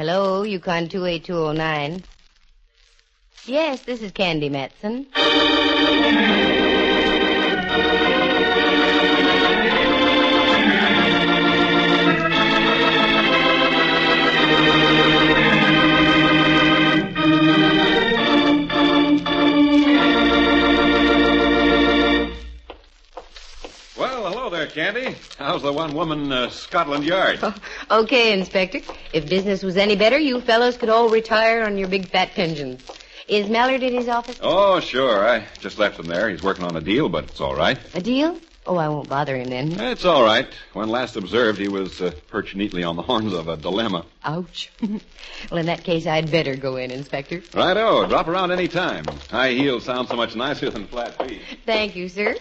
Hello, Yukon 28209. Yes, this is Candy Matson. Well, hello there, Candy. How's the one-woman Scotland Yard? Oh, okay, Inspector. If business was any better, you fellows could all retire on your big fat pensions. Is Mallard in his office? Oh, sure. I just left him there. He's working on a deal, but it's all right. A deal? Oh, I won't bother him then. It's all right. When last observed, he was perched neatly on the horns of a dilemma. Ouch. Well, in that case, I'd better go in, Inspector. Righto. Drop around any time. High heels sound so much nicer than flat feet. Thank you, sir.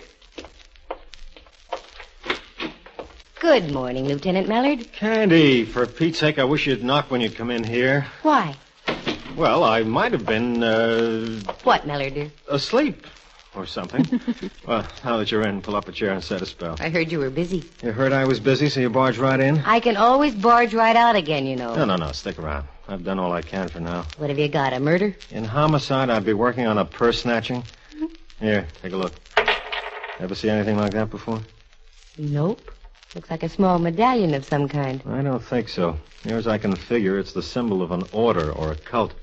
Good morning, Lieutenant Mallard. Candy, for Pete's sake, I wish you'd knock when you come in here. Why? Well, I might have been, What, Mallard, dear? asleep or something. Well, now that you're in, pull up a chair and set a spell. I heard you were busy. You heard I was busy, so you barged right in? I can always barge right out again, you know. No, stick around. I've done all I can for now. What have you got, a murder? In homicide, I'd be working on a purse snatching. Here, take a look. Ever see anything like that before? Nope. Looks like a small medallion of some kind. I don't think so. Near as I can figure, it's the symbol of an order or a cult.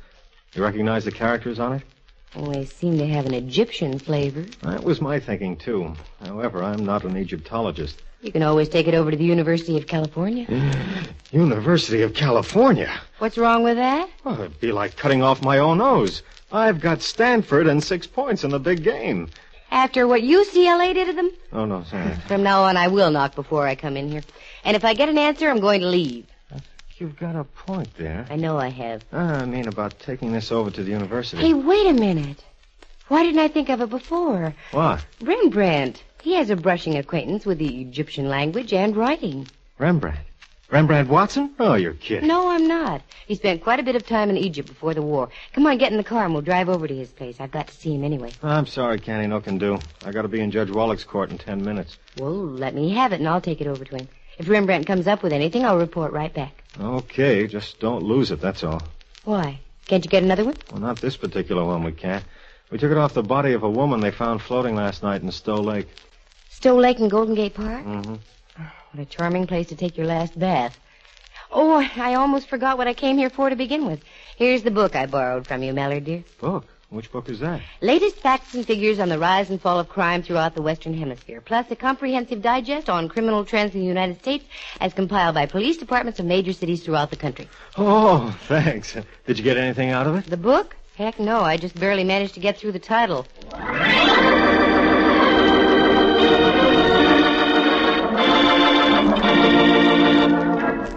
You recognize the characters on it? Oh, they seem to have an Egyptian flavor. That was my thinking, too. However, I'm not an Egyptologist. You can always take it over to the University of California. University of California? What's wrong with that? Well, it'd be like cutting off my own nose. I've got Stanford and 6 points in the big game. After what UCLA did to them? Oh, no, sorry. From now on, I will knock before I come in here. And if I get an answer, I'm going to leave. You've got a point there. I know I have. I mean about taking this over to the university. Hey, wait a minute. Why didn't I think of it before? What? Rembrandt. He has a brushing acquaintance with the Egyptian language and writing. Rembrandt? Rembrandt Watson? Oh, you're kidding. No, I'm not. He spent quite a bit of time in Egypt before the war. Come on, get in the car and we'll drive over to his place. I've got to see him anyway. I'm sorry, Candy. No can do. I got to be in Judge Wallach's court in 10 minutes. Well, let me have it and I'll take it over to him. If Rembrandt comes up with anything, I'll report right back. Okay, just don't lose it, that's all. Why? Can't you get another one? Well, not this particular one, we can't. We took it off the body of a woman they found floating last night in Stowe Lake. Stowe Lake in Golden Gate Park? Mm-hmm. What a charming place to take your last bath. Oh, I almost forgot what I came here for to begin with. Here's the book I borrowed from you, Mallard, dear. Book? Which book is that? Latest facts and figures on the rise and fall of crime throughout the Western Hemisphere, plus a comprehensive digest on criminal trends in the United States as compiled by police departments of major cities throughout the country. Oh, thanks. Did you get anything out of it? The book? Heck no, I just barely managed to get through the title.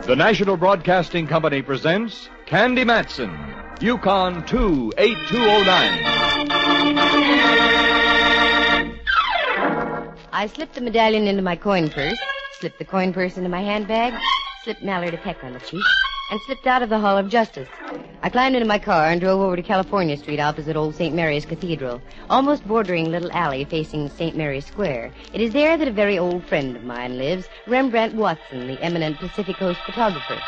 The National Broadcasting Company presents Candy Matson, Yukon 28209. I slipped the medallion into my coin purse, slipped the coin purse into my handbag, slipped Mallard a peck on the cheek, and slipped out of the Hall of Justice. I climbed into my car and drove over to California Street opposite old St. Mary's Cathedral, almost bordering Little Alley facing St. Mary's Square. It is there that a very old friend of mine lives, Rembrandt Watson, the eminent Pacific Coast photographer.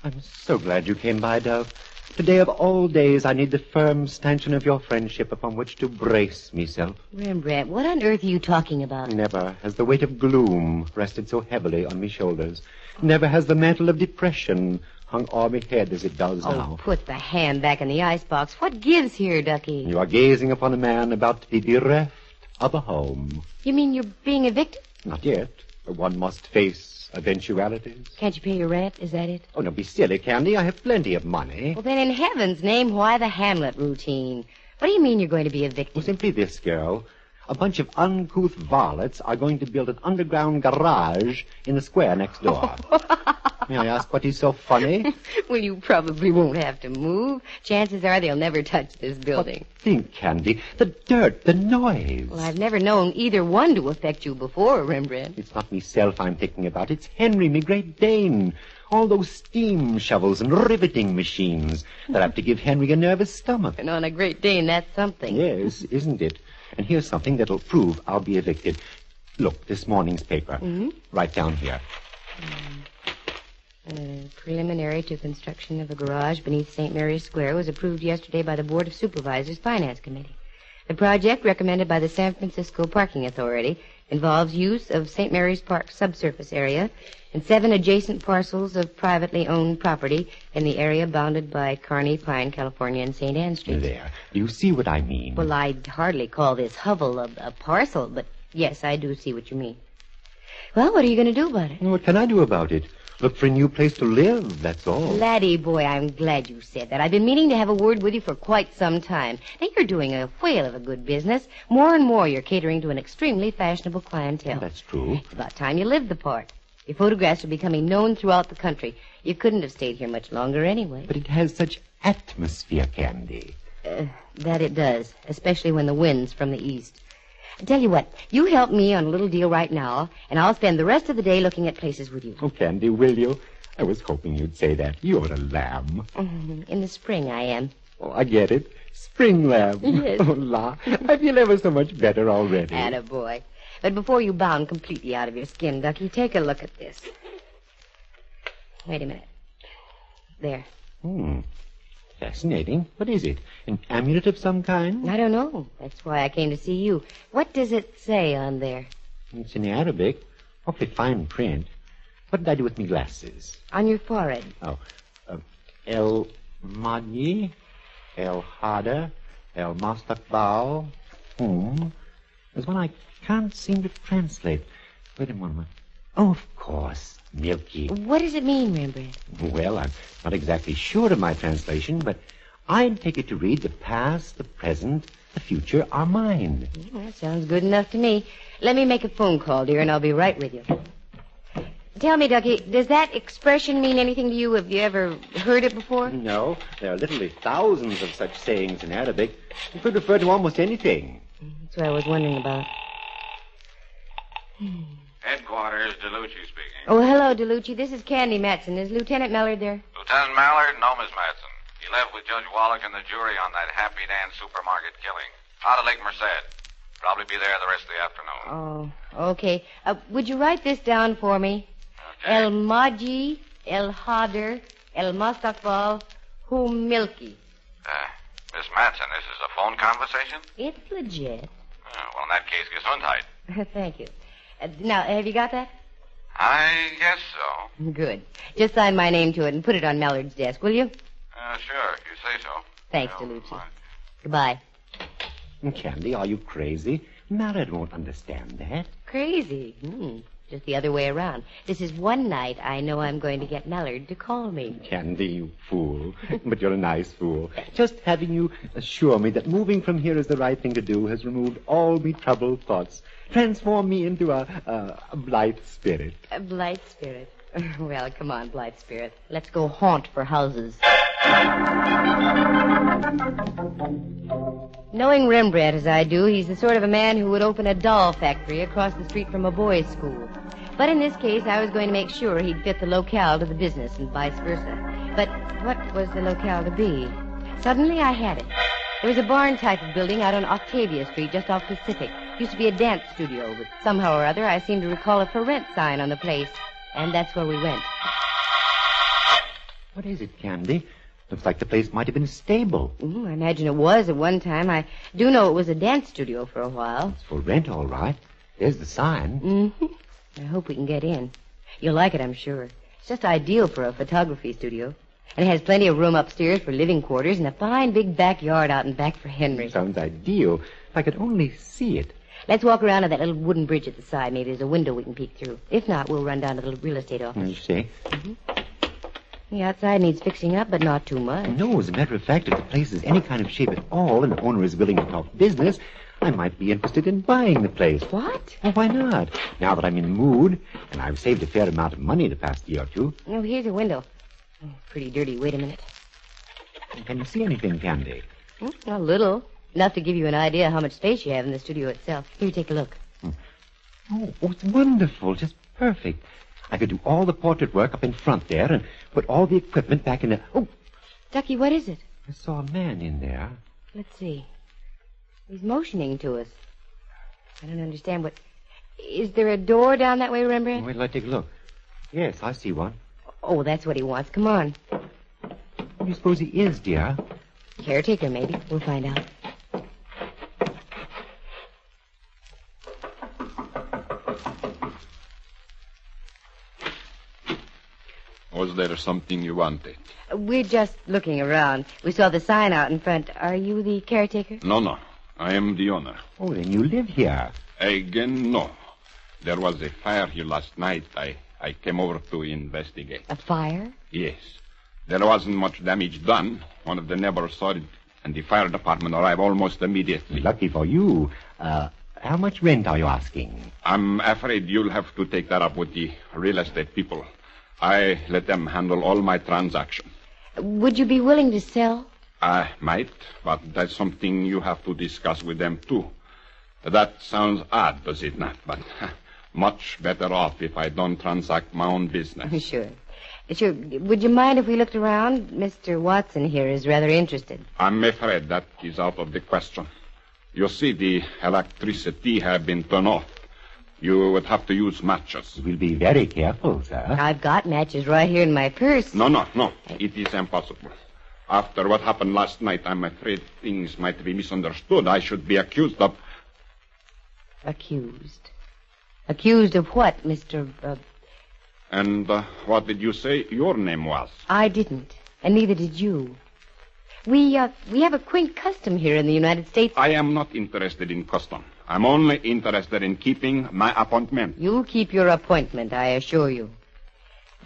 I'm so glad you came by, Dove. Today of all days, I need the firm stanchion of your friendship upon which to brace myself. Rembrandt, what on earth are you talking about? Never has the weight of gloom rested so heavily on me shoulders. Never has the mantle of depression hung o'er me head as it does now. Oh, put the hand back in the icebox. What gives here, Ducky? You are gazing upon a man about to be bereft of a home. You mean you're being evicted? Not yet. One must face eventualities. Can't you pay your rent? Is that it? Oh, don't be silly, Candy. I have plenty of money. Well, then in heaven's name, why the Hamlet routine? What do you mean you're going to be evicted? Well, simply this, girl. A bunch of uncouth varlets are going to build an underground garage in the square next door. May I ask what is so funny? Well, you probably won't have to move. Chances are they'll never touch this building. But think, Candy. The dirt, the noise. Well, I've never known either one to affect you before, Rembrandt. It's not myself I'm thinking about. It's Henry, me Great Dane. All those steam shovels and riveting machines that have to give Henry a nervous stomach. And on a Great Dane, that's something. Yes, isn't it? And here's something that'll prove I'll be evicted. Look, this morning's paper. Mm-hmm. Right down here. Preliminary to construction of a garage beneath St. Mary's Square was approved yesterday by the Board of Supervisors Finance Committee. The project, recommended by the San Francisco Parking Authority, involves use of St. Mary's Park subsurface area and 7 adjacent parcels of privately owned property in the area bounded by Kearney, Pine, California, and St. Anne Streets. There. Do you see what I mean? Well, I'd hardly call this hovel a parcel, but yes, I do see what you mean. Well, what are you going to do about it? What can I do about it? Look for a new place to live, that's all. Laddie boy, I'm glad you said that. I've been meaning to have a word with you for quite some time. Now, you're doing a whale of a good business. More and more you're catering to an extremely fashionable clientele. That's true. It's about time you lived the part. Your photographs are becoming known throughout the country. You couldn't have stayed here much longer anyway. But it has such atmosphere, Candy. That it does, especially when the wind's from the east. I tell you what, you help me on a little deal right now, and I'll spend the rest of the day looking at places with you. Oh, Candy, will you? I was hoping you'd say that. You're a lamb. In the spring, I am. Oh, I get it. Spring lamb. Yes. Oh, la. I feel ever so much better already. Attaboy. But before you bound completely out of your skin, Ducky, take a look at this. Wait a minute. There. Fascinating. What is it? An amulet of some kind? I don't know. That's why I came to see you. What does it say on there? It's in Arabic. Awfully fine print. What did I do with me glasses? On your forehead. El Madi, El Hada, El Mastaqbal. There's one I can't seem to translate. Wait a moment. Oh, of course. Milky. What does it mean, Rembrandt? Well, I'm not exactly sure of my translation, but I'd take it to read the past, the present, the future are mine. That sounds good enough to me. Let me make a phone call, dear, and I'll be right with you. Tell me, Ducky, does that expression mean anything to you? Have you ever heard it before? No, there are literally thousands of such sayings in Arabic. It could refer to almost anything. That's what I was wondering about. Headquarters, DeLucci speaking. Oh, hello, DeLucci. This is Candy Matson. Is Lieutenant Mallard there? Lieutenant Mallard? No, Miss Matson. He left with Judge Wallach and the jury on that Happy Dan supermarket killing. Out of Lake Merced. Probably be there the rest of the afternoon. Oh, okay. Would you write this down for me? Okay. El Maji, El Hader, El Mastaqbal, Hum Milky. Miss Matson, this is a phone conversation? It's legit. Well, in that case, Gesundheit. Thank you. Now, have you got that? I guess so. Good. Just sign my name to it and put it on Mallard's desk, will you? Sure, if you say so. Thanks, Well, DeLucci. fine. Goodbye. Candy, are you crazy? Mallard won't understand that. Crazy. Just the other way around. This is one night I know I'm going to get Mallard to call me. Candy, you fool. But you're a nice fool. Just having you assure me that moving from here is the right thing to do has removed all me troubled thoughts. Transform me into a blithe spirit. A blithe spirit. Well, come on, blithe spirit. Let's go haunt for houses. Knowing Rembrandt as I do, he's the sort of a man who would open a doll factory across the street from a boys' school. But in this case, I was going to make sure he'd fit the locale to the business and vice versa. But what was the locale to be? Suddenly I had it. There was a barn type of building out on Octavia Street, just off Pacific. Used to be a dance studio, but somehow or other I seem to recall a for rent sign on the place. And that's where we went. What is it, Candy? Looks like the place might have been a stable. I imagine it was at one time. I do know it was a dance studio for a while. It's for rent, all right. There's the sign. I hope we can get in. You'll like it, I'm sure. It's just ideal for a photography studio. And it has plenty of room upstairs for living quarters and a fine big backyard out in back for Henry. Sounds ideal. If I could only see it. Let's walk around to that little wooden bridge at the side. Maybe there's a window we can peek through. If not, we'll run down to the real estate office. You see? The outside needs fixing up, but not too much. No, as a matter of fact, if the place is any kind of shape at all and the owner is willing to talk business, I might be interested in buying the place. What? Well, why not? Now that I'm in the mood, and I've saved a fair amount of money the past year or two. Oh, here's a window. Pretty dirty. Wait a minute. Can you see anything, Candy? A little. Enough to give you an idea how much space you have in the studio itself. Here, take a look. Oh, it's wonderful. Just perfect. I could do all the portrait work up in front there and put all the equipment back in the... Oh, Ducky, what is it? I saw a man in there. Let's see. He's motioning to us. I don't understand what... Is there a door down that way, Rembrandt? Wait till I take a look. Yes, I see one. Oh, that's what he wants. Come on. Who do you suppose he is, dear? Caretaker, maybe. We'll find out. Was there something you wanted? We're just looking around. We saw the sign out in front. Are you the caretaker? No. I am the owner. Oh, then you live here. Again, no. There was a fire here last night. I came over to investigate. A fire? Yes. There wasn't much damage done. One of the neighbors saw it, and the fire department arrived almost immediately. Lucky for you. How much rent are you asking? I'm afraid you'll have to take that up with the real estate people. I let them handle all my transactions. Would you be willing to sell? I might, but that's something you have to discuss with them, too. That sounds odd, does it not? But much better off if I don't transact my own business. Sure. Would you mind if we looked around? Mr. Watson here is rather interested. I'm afraid that is out of the question. You see, the electricity has been turned off. You would have to use matches. We'll be very careful, sir. I've got matches right here in my purse. No. It is impossible. After what happened last night, I'm afraid things might be misunderstood. I should be accused of... Accused? Accused of what, Mr. And what did you say your name was? I didn't, and neither did you. We have a quaint custom here in the United States. I am not interested in custom. I'm only interested in keeping my appointment. You'll keep your appointment, I assure you.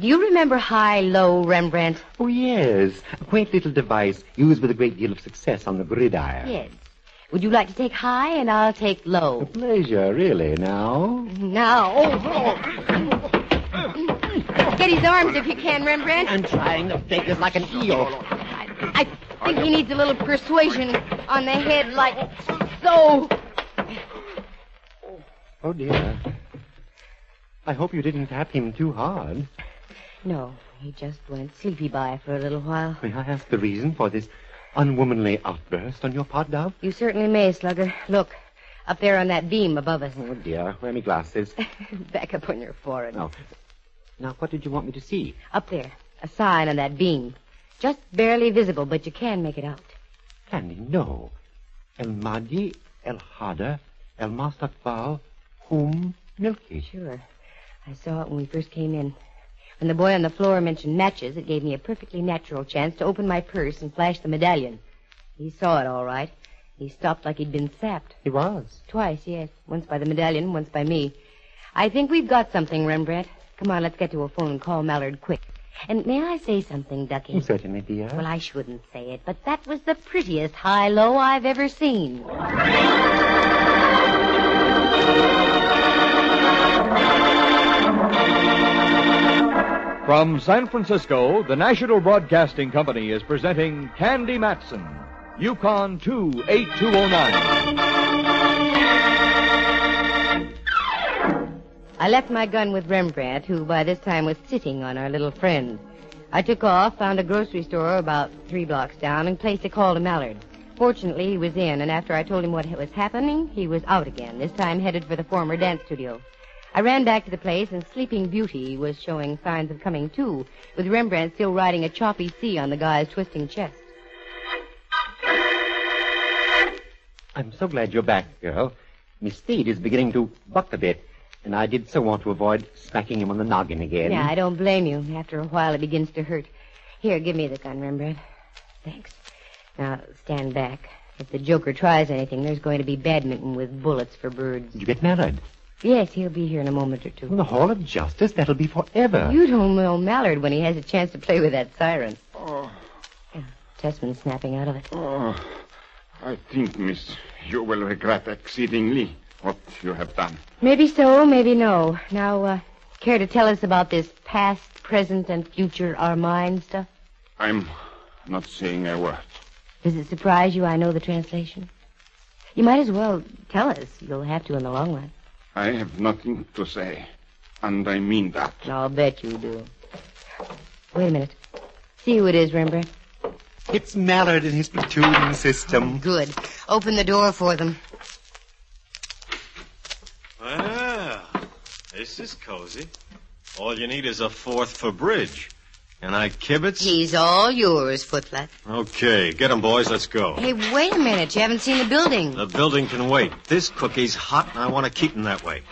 Do you remember high-low Rembrandt? Oh, yes. A quaint little device used with a great deal of success on the gridiron. Yes. Would you like to take high, and I'll take low? A pleasure, really, now. Now. Get his arms if you can, Rembrandt. I'm trying to take this like an eel. I think he needs a little persuasion on the head, like so. Oh, dear. I hope you didn't tap him too hard. No, he just went sleepy by for a little while. May I ask the reason for this unwomanly outburst on your part, Dove? You certainly may, Slugger. Look, up there on that beam above us. Oh, dear. Where are my glasses? Back up on your forehead. Now, what did you want me to see? Up there, a sign on that beam. Just barely visible, but you can make it out. Candy, no. El Mahdi, El Hada, El Mastaqbal, Milky. Sure. I saw it when we first came in. When the boy on the floor mentioned matches, it gave me a perfectly natural chance to open my purse and flash the medallion. He saw it all right. He stopped like he'd been sapped. He was? Twice, yes. Once by the medallion, once by me. I think we've got something, Rembrandt. Come on, let's get to a phone and call Mallard quick. And may I say something, Ducky? Certainly, dear. Well, I shouldn't say it, but that was the prettiest high-low I've ever seen. From San Francisco, the National Broadcasting Company is presenting Candy Matson, Yukon 28209. I left my gun with Rembrandt, who by this time was sitting on our little friend. I took off, found a grocery store about 3 blocks down, and placed a call to Mallard. Fortunately, he was in, and after I told him what was happening, he was out again, this time headed for the former dance studio. I ran back to the place, and Sleeping Beauty was showing signs of coming to, with Rembrandt still riding a choppy sea on the guy's twisting chest. I'm so glad you're back, girl. Miss Steed is beginning to buck a bit, and I did so want to avoid smacking him on the noggin again. Yeah, I don't blame you. After a while, it begins to hurt. Here, give me the gun, Rembrandt. Thanks. Now, stand back. If the Joker tries anything, there's going to be badminton with bullets for birds. Did you get Mallard? Yes, he'll be here in a moment or two. In the Hall of Justice? That'll be forever. You don't know Mallard when he has a chance to play with that siren. Oh. Tessman's snapping out of it. Oh, I think, miss, you will regret exceedingly what you have done. Maybe so, maybe no. Now, care to tell us about this past, present, and future are mine stuff? I'm not saying a word. Does it surprise you I know the translation? You might as well tell us. You'll have to in the long run. I have nothing to say, and I mean that. I'll bet you do. Wait a minute. See who it is, Rembrandt. It's Mallard and his platoon system. Good. Open the door for them. Well, this is cozy. All you need is a fourth for bridge. And I kibitz? He's all yours, Footflat. Okay, get him, boys. Let's go. Hey, wait a minute. You haven't seen the building. The building can wait. This cookie's hot, and I want to keep him that way.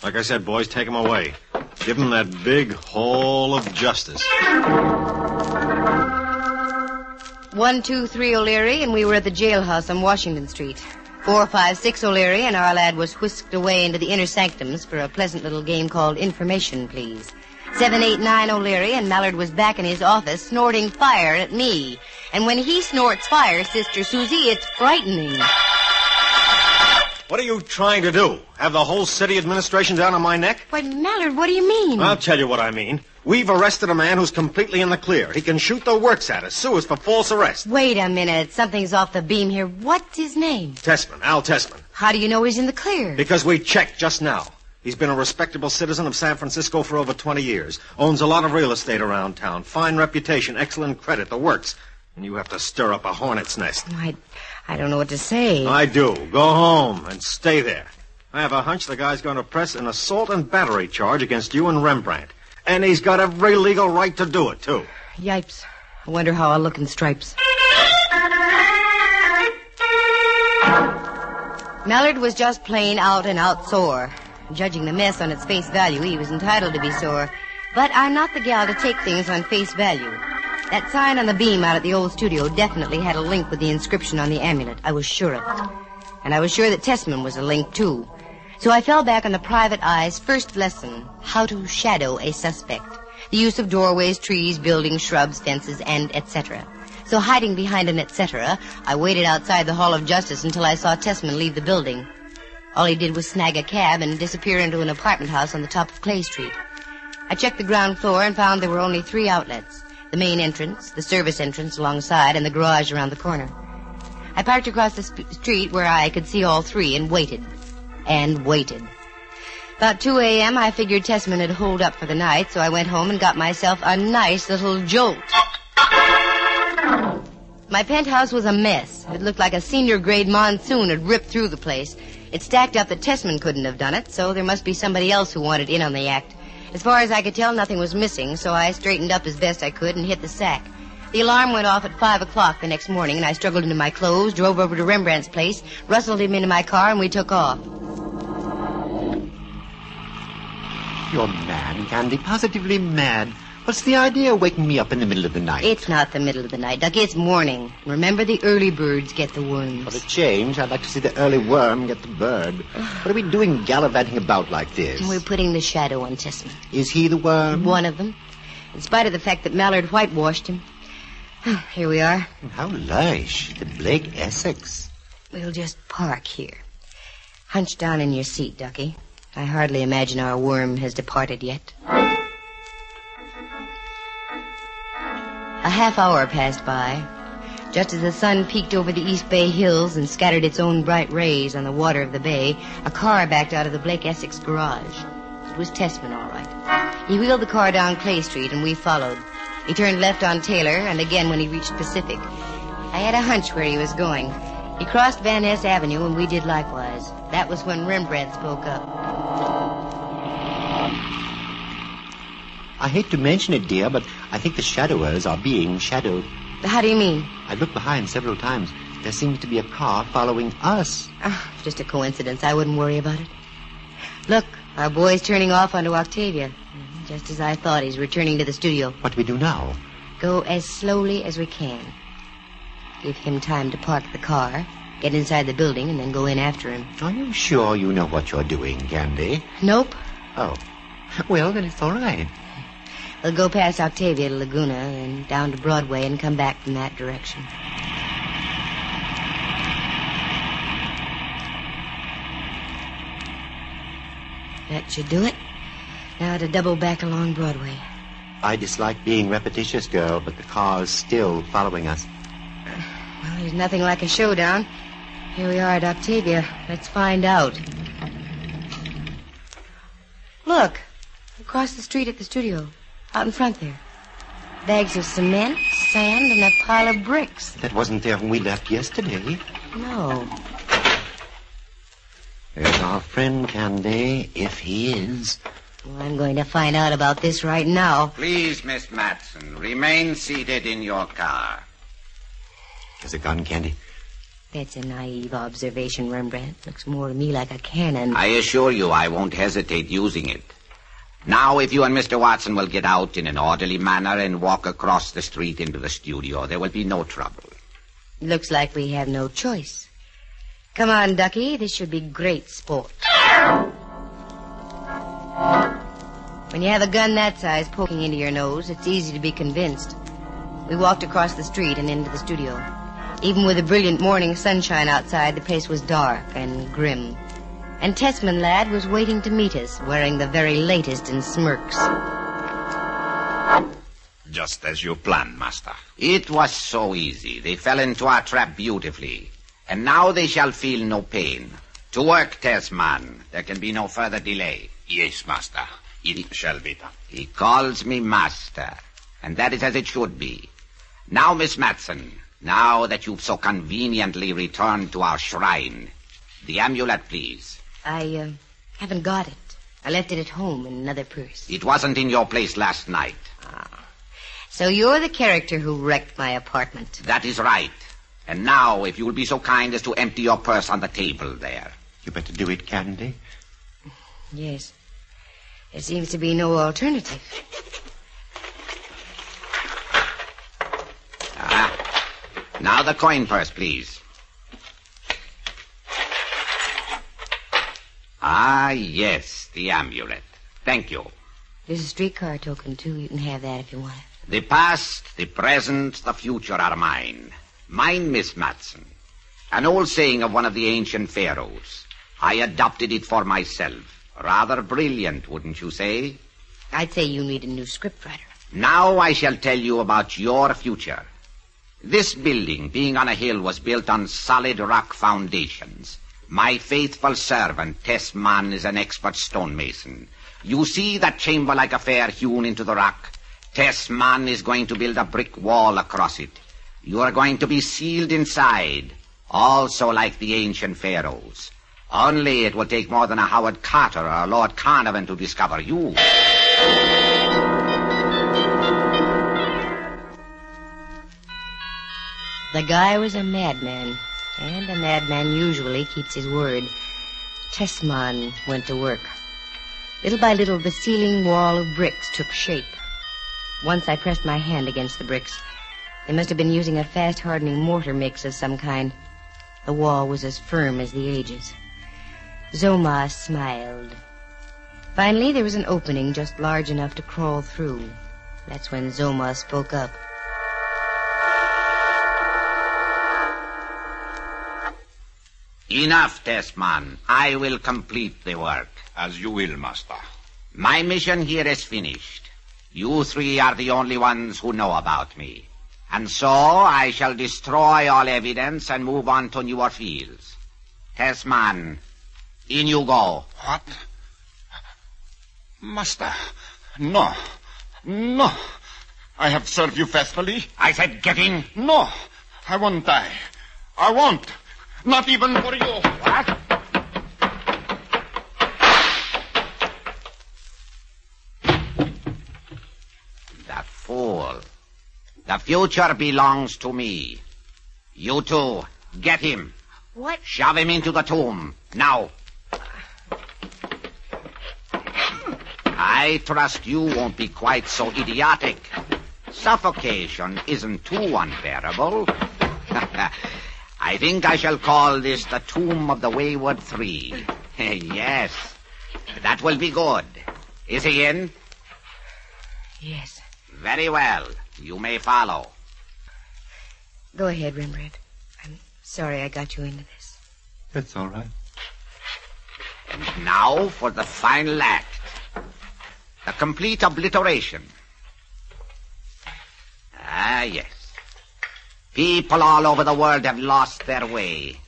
Like I said, boys, take him away. Give him that big hole of justice. 123 O'Leary, and we were at the jailhouse on Washington Street. 456 O'Leary, and our lad was whisked away into the inner sanctums for a pleasant little game called Information, Please. 789 O'Leary, and Mallard was back in his office snorting fire at me. And when he snorts fire, Sister Susie, it's frightening. What are you trying to do? Have the whole city administration down on my neck? Why, Mallard, what do you mean? I'll tell you what I mean. We've arrested a man who's completely in the clear. He can shoot the works at us, sue us for false arrest. Wait a minute. Something's off the beam here. What's his name? Tessman, Al Tessman. How do you know he's in the clear? Because we checked just now. He's been a respectable citizen of San Francisco for over 20 years. Owns a lot of real estate around town. Fine reputation, excellent credit, the works. And you have to stir up a hornet's nest. I don't know what to say. I do. Go home and stay there. I have a hunch the guy's going to press an assault and battery charge against you and Rembrandt. And he's got every legal right to do it, too. Yipes. I wonder how I'll look in stripes. Mallard was just plain out and out sore. Judging the mess on its face value, he was entitled to be sore. But I'm not the gal to take things on face value. That sign on the beam out at the old studio definitely had a link with the inscription on the amulet. I was sure of it. And I was sure that Tessman was a link, too. So I fell back on the private eye's first lesson, how to shadow a suspect. The use of doorways, trees, buildings, shrubs, fences, and etc. So hiding behind an etc., I waited outside the Hall of Justice until I saw Tessman leave the building. All he did was snag a cab and disappear into an apartment house on the top of Clay Street. I checked the ground floor and found there were only 3 outlets. The main entrance, the service entrance alongside, and the garage around the corner. I parked across the street where I could see all 3 and waited. And waited. About 2 a.m., I figured Tessman had holed up for the night, so I went home and got myself a nice little jolt. My penthouse was a mess. It looked like a senior-grade monsoon had ripped through the place. It stacked up that Tessman couldn't have done it, so there must be somebody else who wanted in on the act. As far as I could tell, nothing was missing, so I straightened up as best I could and hit the sack. The alarm went off at 5 o'clock the next morning, and I struggled into my clothes, drove over to Rembrandt's place, rustled him into my car, and we took off. You're mad, Candy. Positively mad. What's the idea of waking me up in the middle of the night? It's not the middle of the night, Ducky. It's morning. Remember, the early birds get the worms. For a change, I'd like to see the early worm get the bird. What are we doing gallivanting about like this? We're putting the shadow on Tessman. Is he the worm? One of them. In spite of the fact that Mallard whitewashed him. Here we are. How lush. The Blake Essex. We'll just park here. Hunch down in your seat, Ducky. I hardly imagine our worm has departed yet. A half hour passed by. Just as the sun peeked over the East Bay hills and scattered its own bright rays on the water of the bay, a car backed out of the Blake Essex garage. It was Tessman, all right. He wheeled the car down Clay Street, and we followed. He turned left on Taylor, and again when he reached Pacific. I had a hunch where he was going. He crossed Van Ness Avenue, and we did likewise. That was when Rembrandt spoke up. I hate to mention it, dear, but I think the shadowers are being shadowed. How do you mean? I've looked behind several times. There seems to be a car following us. Just a coincidence. I wouldn't worry about it. Look, our boy's turning off onto Octavia. Just as I thought, he's returning to the studio. What do we do now? Go as slowly as we can. Give him time to park the car, get inside the building, and then go in after him. Are you sure you know what you're doing, Candy? Nope. Oh. Well, then it's all right. We'll go past Octavia to Laguna and down to Broadway and come back from that direction. That should do it. Now to double back along Broadway. I dislike being repetitious, girl, but the car's still following us. Well, there's nothing like a showdown. Here we are at Octavia. Let's find out. Look, across the street at the studio. Out in front there. Bags of cement, sand, and a pile of bricks. That wasn't there when we left yesterday. No. There's our friend, Candy, if he is. Well, I'm going to find out about this right now. Please, Miss Matson, remain seated in your car. Is a gun, Candy? That's a naive observation, Rembrandt. Looks more to me like a cannon. I assure you I won't hesitate using it. Now, if you and Mr. Watson will get out in an orderly manner and walk across the street into the studio, there will be no trouble. Looks like we have no choice. Come on, Ducky. This should be great sport. When you have a gun that size poking into your nose, it's easy to be convinced. We walked across the street and into the studio. Even with the brilliant morning sunshine outside, the place was dark and grim. And Tessman lad was waiting to meet us, wearing the very latest in smirks. Just as you planned, Master. It was so easy. They fell into our trap beautifully. And now they shall feel no pain. To work, Tessman. There can be no further delay. Yes, Master. It shall be done. He calls me Master. And that is as it should be. Now, Miss Matson, now that you've so conveniently returned to our shrine, the amulet, please. I haven't got it. I left it at home in another purse. It wasn't in your place last night. So you're the character who wrecked my apartment. That is right. And now, if you will be so kind as to empty your purse on the table there. You better do it, Candy. Yes. There seems to be no alternative. Now the coin purse, please. Yes, the amulet. Thank you. There's a streetcar token, too. You can have that if you want it. The past, the present, the future are mine. Mine, Miss Matson. An old saying of one of the ancient pharaohs. I adopted it for myself. Rather brilliant, wouldn't you say? I'd say you need a new scriptwriter. Now I shall tell you about your future. This building, being on a hill, was built on solid rock foundations. My faithful servant, Tessman, is an expert stonemason. You see that chamber-like affair hewn into the rock? Tessman is going to build a brick wall across it. You are going to be sealed inside, also like the ancient pharaohs. Only it will take more than a Howard Carter or a Lord Carnarvon to discover you. The guy was a madman, and a madman usually keeps his word. Tessman went to work. Little by little, the ceiling wall of bricks took shape. Once I pressed my hand against the bricks. They must have been using a fast-hardening mortar mix of some kind. The wall was as firm as the ages. Zoma smiled. Finally, there was an opening just large enough to crawl through. That's when Zoma spoke up. Enough, Tessman. I will complete the work. As you will, Master. My mission here is finished. You three are the only ones who know about me. And so I shall destroy all evidence and move on to newer fields. Tessman, in you go. What? Master, no. No. I have served you faithfully. I said get in. No, I won't die. I won't. Not even for you. What? The fool. The future belongs to me. You two, get him. What? Shove him into the tomb. Now. I trust you won't be quite so idiotic. Suffocation isn't too unbearable. I think I shall call this the Tomb of the Wayward Three. Yes, that will be good. Is he in? Yes. Very well. You may follow. Go ahead, Rembrandt. I'm sorry I got you into this. That's all right. And now for the final act. The complete obliteration. Yes. People all over the world have lost their way.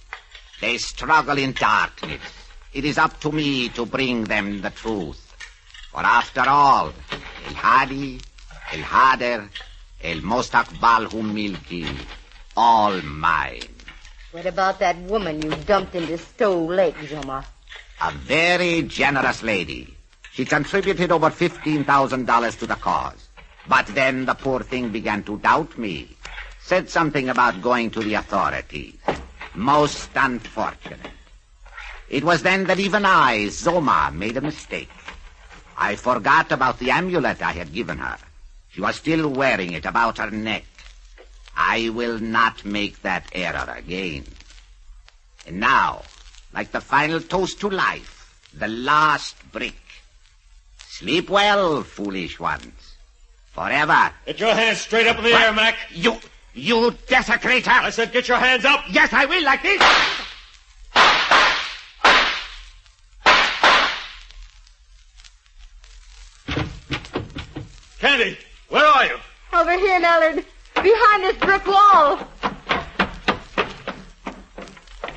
They struggle in darkness. It is up to me to bring them the truth. For after all, El Hadi, El Hader, El Mostakbal Humilki, all mine. What about that woman you dumped into Stowe Lake, Zoma? A very generous lady. She contributed over $15,000 to the cause. But then the poor thing began to doubt me. Said something about going to the authorities. Most unfortunate. It was then that even I, Zoma, made a mistake. I forgot about the amulet I had given her. She was still wearing it about her neck. I will not make that error again. And now, like the final toast to life, the last brick. Sleep well, foolish ones. Forever. Get your hands straight up in the air, Mac. You desecrator! I said get your hands up. Yes, I will, like this. Candy, where are you? Over here, Mallard. Behind this brick wall.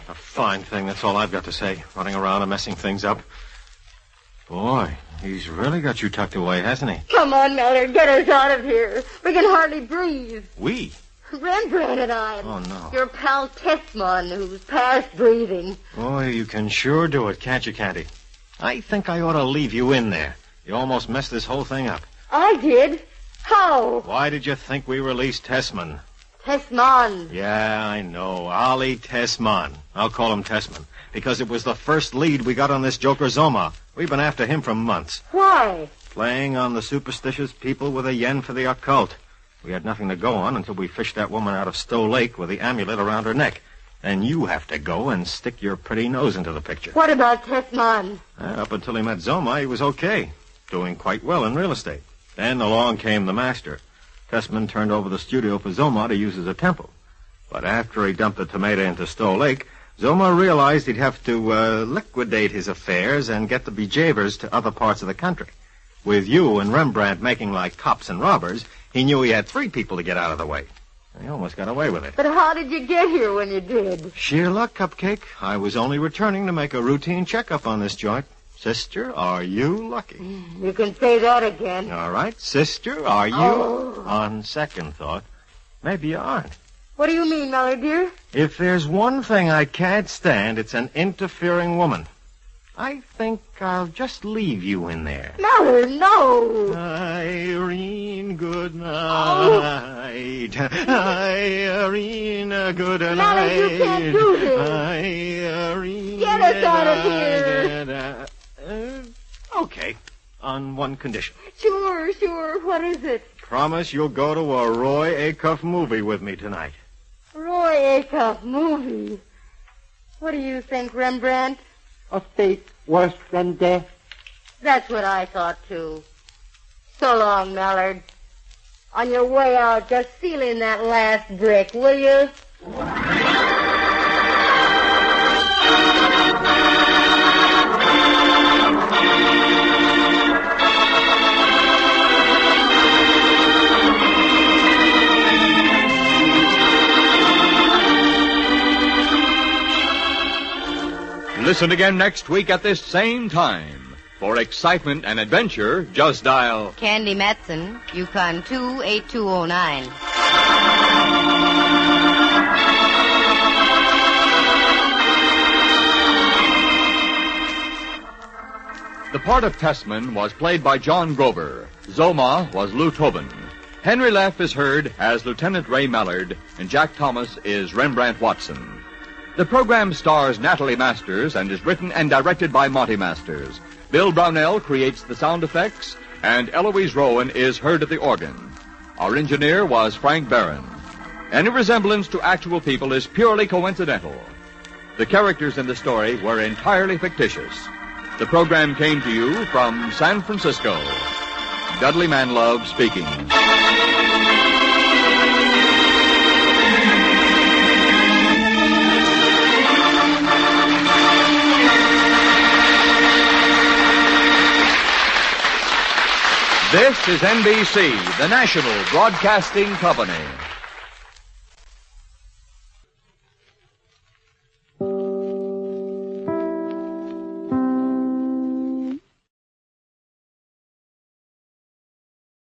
A fine thing, that's all I've got to say. Running around and messing things up. Boy, he's really got you tucked away, hasn't he? Come on, Mallard. Get us out of here. We can hardly breathe. We? Rembrandt and I. Oh, no. Your pal Tessman, who's past breathing. Boy, you can sure do it, can't you, Candy? I think I ought to leave you in there. You almost messed this whole thing up. I did? How? Why did you think we released Tessman? Tessman. Yeah, I know. Ali Tessman. I'll call him Tessman. Because it was the first lead we got on this joker Zoma. We've been after him for months. Why? Playing on the superstitious people with a yen for the occult. We had nothing to go on until we fished that woman out of Stowe Lake with the amulet around her neck. And you have to go and stick your pretty nose into the picture. What about Tessman? Up until he met Zoma, he was okay. Doing quite well in real estate. Then along came the master. Tessman turned over the studio for Zoma to use as a temple. But after he dumped the tomato into Stowe Lake, Zoma realized he'd have to liquidate his affairs and get the bejavers to other parts of the country. With you and Rembrandt making like cops and robbers, he knew he had 3 people to get out of the way. He almost got away with it. But how did you get here when you did? Sheer luck, Cupcake. I was only returning to make a routine checkup on this joint. Sister, are you lucky? You can say that again. All right. Sister, are you? Oh. On second thought, maybe you aren't. What do you mean, Mallard, dear? If there's one thing I can't stand, it's an interfering woman. I think I'll just leave you in there. Mallard, no. Irene, good night. Irene, good night. Mallard, you can't do this. Irene, Get us out of here. Okay, on one condition. Sure. What is it? Promise you'll go to a Roy Acuff movie with me tonight. Roy Acuff movie. What do you think, Rembrandt? A fate worse than death. That's what I thought, too. So long, Mallard. On your way out, just seal in that last brick, will you? Listen again next week at this same time. For excitement and adventure, just dial Candy Matson, Yukon 28209. The part of Tessman was played by John Grover. Zoma was Lou Tobin. Henry Leff is heard as Lieutenant Ray Mallard, and Jack Thomas is Rembrandt Watson. The program stars Natalie Masters and is written and directed by Monty Masters. Bill Brownell creates the sound effects, and Eloise Rowan is heard at the organ. Our engineer was Frank Barron. Any resemblance to actual people is purely coincidental. The characters in the story were entirely fictitious. The program came to you from San Francisco. Dudley Manlove speaking. This is NBC, the national broadcasting company.